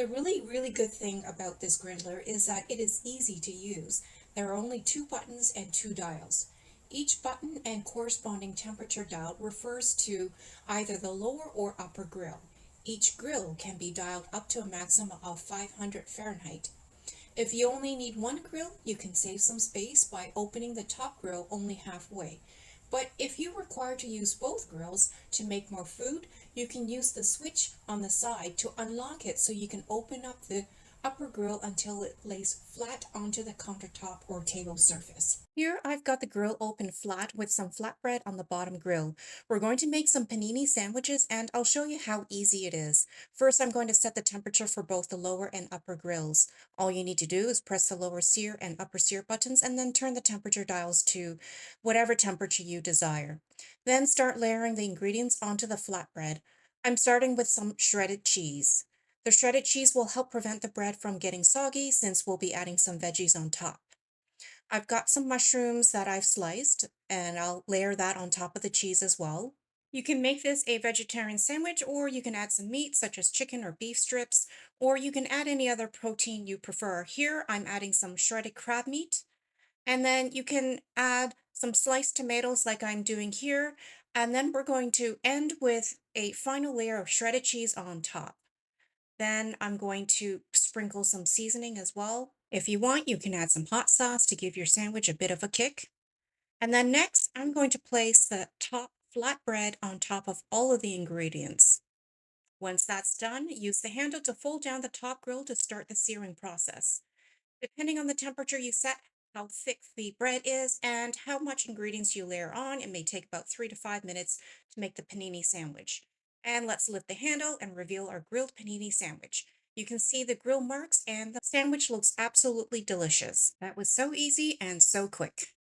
The really good thing about this griddler is that it is easy to use. There are only two buttons and two dials. Each button and corresponding temperature dial refers to either the lower or upper grill. Each grill can be dialed up to a maximum of 500 Fahrenheit. If you only need one grill, you can save some space by opening the top grill only halfway. But if you require to use both grills to make more food, you can use the switch on the side to unlock it so you can open up the upper grill until it lays flat onto the countertop or table surface. Here I've got the grill open flat with some flatbread on the bottom grill. We're going to make some panini sandwiches and I'll show you how easy it is. First, I'm going to set the temperature for both the lower and upper grills. All you need to do is press the lower sear and upper sear buttons and then turn the temperature dials to whatever temperature you desire. Then start layering the ingredients onto the flatbread. I'm starting with some shredded cheese. The shredded cheese will help prevent the bread from getting soggy since we'll be adding some veggies on top. I've got some mushrooms that I've sliced and I'll layer that on top of the cheese as well. You can make this a vegetarian sandwich or you can add some meat such as chicken or beef strips, or you can add any other protein you prefer. Here I'm adding some shredded crab meat, and then you can add some sliced tomatoes like I'm doing here, and then we're going to end with a final layer of shredded cheese on top. Then I'm going to sprinkle some seasoning as well. If you want, you can add some hot sauce to give your sandwich a bit of a kick. And then next, I'm going to place the top flatbread on top of all of the ingredients. Once that's done, use the handle to fold down the top grill to start the searing process. Depending on the temperature you set, how thick the bread is, and how much ingredients you layer on, it may take about 3 to 5 minutes to make the panini sandwich. And let's lift the handle and reveal our grilled panini sandwich. You can see the grill marks and the sandwich looks absolutely delicious. That was so easy and so quick.